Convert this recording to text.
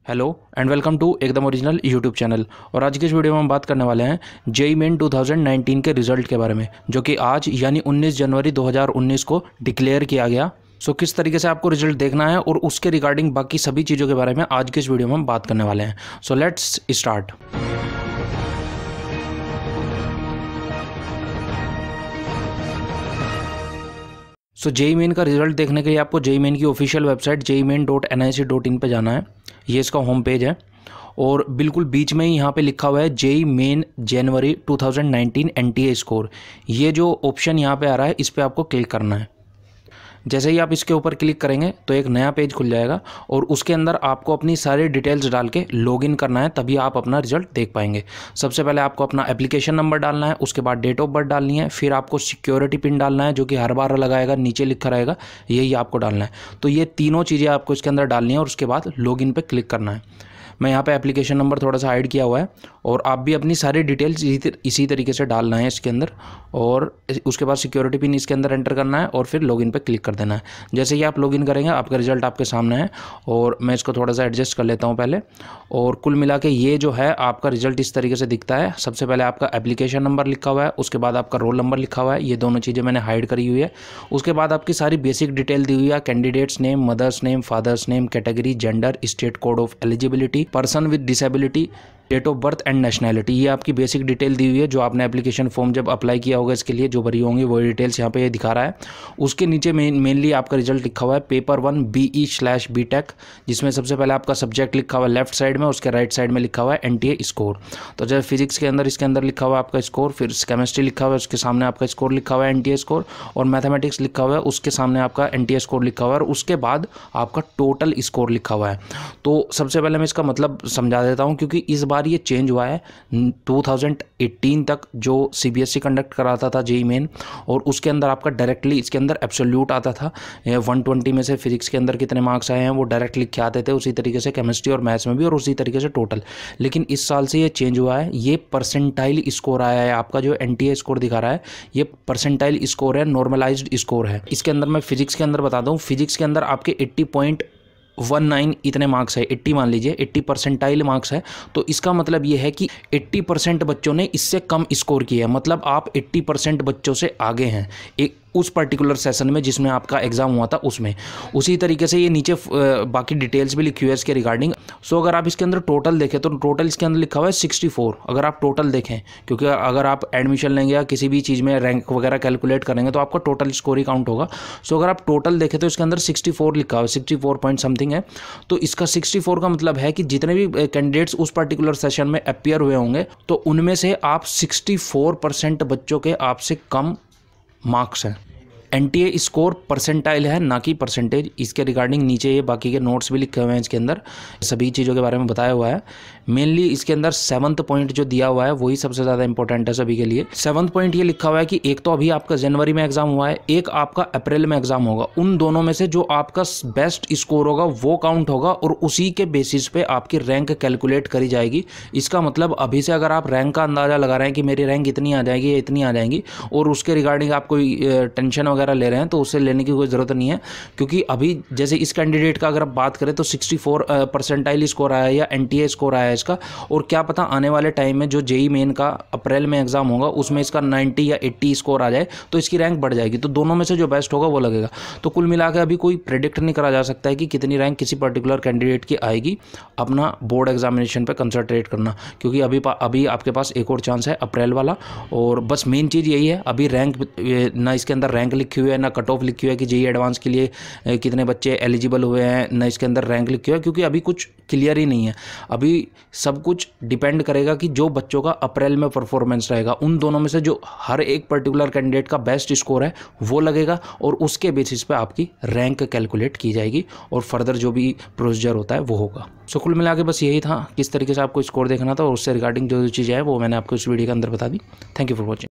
Hello and welcome to एकदम original YouTube channel. और आज की इस वीडियो में हम बात करने वाले हैं जेईई मेन 2019 के रिजल्ट के बारे में, जो कि आज यानी 19 जनवरी 2019 को डिक्लेयर किया गया। सो किस तरीके से आपको रिजल्ट देखना है और उसके रिगार्डिंग बाकी सभी चीज़ों के बारे में आज की इस वीडियो में हम बात करने वाले हैं। So let's start. So JEE main का रिजल्ट देखने के लिए आपको जेईई मेन की ऑफिशियल वेबसाइट jeimein.nic.in पे जाना है। ये इसका होम पेज है और बिल्कुल बीच में ही यहाँ पे लिखा हुआ है जेईई मेन जनवरी 2019 एनटीए स्कोर। ये जो ऑप्शन यहाँ पे आ रहा है इस पर आपको क्लिक करना है। जैसे ही आप इसके ऊपर क्लिक करेंगे तो एक नया पेज खुल जाएगा और उसके अंदर आपको अपनी सारी डिटेल्स डाल के लॉगिन करना है, तभी आप अपना रिजल्ट देख पाएंगे। सबसे पहले आपको अपना एप्लीकेशन नंबर डालना है, उसके बाद डेट ऑफ बर्थ डालनी है, फिर आपको सिक्योरिटी पिन डालना है जो कि हर बार लगाएगा, नीचे लिखा रहेगा, यही आपको डालना है। तो ये तीनों चीज़ें आपको इसके अंदर डालनी है और उसके बाद लॉगिन पे क्लिक करना है। मैं यहाँ पे एप्लीकेशन नंबर थोड़ा सा हाइड किया हुआ है और आप भी अपनी सारी डिटेल्स इसी तरीके से डालना है इसके अंदर, और उसके बाद सिक्योरिटी पिन इसके अंदर एंटर करना है और फिर लॉगिन पे क्लिक कर देना है। जैसे ही आप लॉगिन करेंगे आपका रिजल्ट आपके सामने है और मैं इसको थोड़ा सा एडजस्ट कर लेता हूँ पहले। और कुल मिला के ये जो है आपका रिजल्ट इस तरीके से दिखता है। सबसे पहले आपका एप्लीकेशन नंबर लिखा हुआ है, उसके बाद आपका रोल नंबर लिखा हुआ है, ये दोनों चीज़ें मैंने हाइड करी हुई है। उसके बाद आपकी सारी बेसिक डिटेल दी हुई है, candidate's name, mother's name, father's name, category, gender, state code of eligibility, person with disability, date of birth and nationality. ये आपकी बेसिक डिटेल दी हुई है जो आपने एप्लीकेशन फॉर्म जब अप्लाई किया होगा इसके लिए जो भरी होंगी वो डिटेल्स यहाँ पे ये दिखा रहा है। उसके नीचे मेनली आपका रिजल्ट लिखा हुआ है पेपर 1 BE/BTech, जिसमें सबसे पहले आपका सब्जेक्ट लिखा हुआ है लेफ्ट साइड में, उसके राइट साइड में लिखा हुआ है एनटीए स्कोर। तो जैसे फिजिक्स के अंदर इसके अंदर लिखा हुआ है आपका स्कोर, फिर केमिस्ट्री लिखा हुआ है उसके सामने आपका स्कोर लिखा हुआ है एनटीए स्कोर, और मैथमेटिक्स लिखा हुआ है उसके सामने आपका एनटीए स्कोर लिखा हुआ है, और उसके बाद आपका टोटल स्कोर लिखा हुआ है। तो सबसे पहले मैं इसका मतलब समझा देता हूँ, क्योंकि इस बार ये चेंज हुआ है 2018 तक जो सीबीएसई कंडक्ट कराता था जेईई मेन, और उसके अंदर आपका डायरेक्टली इसके अंदर एब्सोल्यूट आता था। 120 में से फिजिक्स के अंदर कितने मार्क्स आए हैं वो डायरेक्ट लिख के आते थे, उसी तरीके से केमिस्ट्री और मैथ्स में भी, और उसी तरीके से टोटल। लेकिन इस साल से ये चेंज हुआ है, ये परसेंटाइल स्कोर आया है। आपका जो एनटीए स्कोर दिखा रहा है ये परसेंटाइल स्कोर है, नॉर्मलाइज्ड स्कोर है। इसके अंदर मैं फिजिक्स के अंदर बता दूं, फिजिक्स के अंदर आपके 80.19 इतने मार्क्स है, 80 मान लीजिए, 80 परसेंटाइल मार्क्स है। तो इसका मतलब ये है कि 80% बच्चों ने इससे कम स्कोर किया है, मतलब आप 80% बच्चों से आगे हैं एक उस पर्टिकुलर सेशन में जिसमें आपका एग्जाम हुआ था उसमें। उसी तरीके से ये नीचे बाकी डिटेल्स भी लिखी हुई है इसके रिगार्डिंग। सो अगर आप इसके अंदर टोटल देखें तो टोटल इसके अंदर लिखा हुआ है 64। अगर आप टोटल देखें, क्योंकि अगर आप एडमिशन लेंगे या किसी भी चीज़ में रैंक वगैरह कैलकुलेट करेंगे तो आपका टोटल स्कोर ही काउंट होगा। सो अगर आप टोटल देखें तो इसके अंदर 64 लिखा हुआ है, 64 पॉइंट समथिंग है। तो इसका 64 का मतलब है कि जितने भी कैंडिडेट्स उस पर्टिकुलर सेशन में अपीयर हुए होंगे तो उनमें से आप 64% बच्चों के आपसे कम मार्क्स हैं। एनटीए स्कोर परसेंटाइल है, ना कि परसेंटेज। इसके रिगार्डिंग नीचे ये बाकी के नोट्स भी लिखे हुए हैं, इसके अंदर सभी चीज़ों के बारे में बताया हुआ है। मेनली इसके अंदर 7th पॉइंट जो दिया हुआ है वही सबसे ज़्यादा इंपॉर्टेंट है सभी के लिए। 7th पॉइंट ये लिखा हुआ है कि एक तो अभी आपका जनवरी में एग्जाम हुआ है, एक आपका अप्रैल में एग्जाम होगा। उन दोनों में से जो आपका बेस्ट स्कोर होगा वो काउंट होगा और उसी के बेसिस पे आपकी रैंक कैलकुलेट करी जाएगी। इसका मतलब अभी से अगर आप रैंक का अंदाज़ा लगा रहे हैं कि मेरी रैंक इतनी आ जाएगी या इतनी आ जाएंगी, और उसके रिगार्डिंग आप कोई टेंशन वगैरह ले रहे हैं तो उससे लेने की कोई ज़रूरत नहीं है। क्योंकि अभी जैसे इस कैंडिडेट का अगर आप बात करें तो 64 परसेंटाइल स्कोर आया है या एनटीए स्कोर आया है इसका, और क्या पता आने वाले टाइम में जो जेईई मेन का अप्रैल में एग्जाम होगा उसमें इसका 90 या 80 स्कोर आ जाए तो इसकी रैंक बढ़ जाएगी। तो दोनों में से जो बेस्ट होगा वो लगेगा। तो कुल मिला के अभी कोई प्रेडिक्ट नहीं करा जा सकता है कि कितनी रैंक किसी पर्टिकुलर कैंडिडेट की आएगी। अपना बोर्ड एग्जामिनेशन पर कंसंट्रेट करना, क्योंकि अभी आपके पास एक और चांस है अप्रैल वाला। और बस मेन चीज़ यही है, अभी रैंक ना इसके अंदर रैंक लिखी हुई है ना कट ऑफ लिखी हुई है कि जेईई एडवांस के लिए कितने बच्चे एलिजिबल हुए हैं, ना इसके अंदर रैंक लिखी हुई है, क्योंकि अभी कुछ क्लियर ही नहीं है। अभी सब कुछ डिपेंड करेगा कि जो बच्चों का अप्रैल में परफॉर्मेंस रहेगा उन दोनों में से जो हर एक पर्टिकुलर कैंडिडेट का बेस्ट स्कोर है वो लगेगा, और उसके बेसिस पे आपकी रैंक कैलकुलेट की जाएगी और फर्दर जो भी प्रोसीजर होता है वो होगा। सो कुल मिला के बस यही था, किस तरीके से आपको स्कोर देखना था, और उससे रिगार्डिंग जो चीज़ें हैं वो मैंने आपको इस वीडियो के अंदर बता दी। Thank you for watching.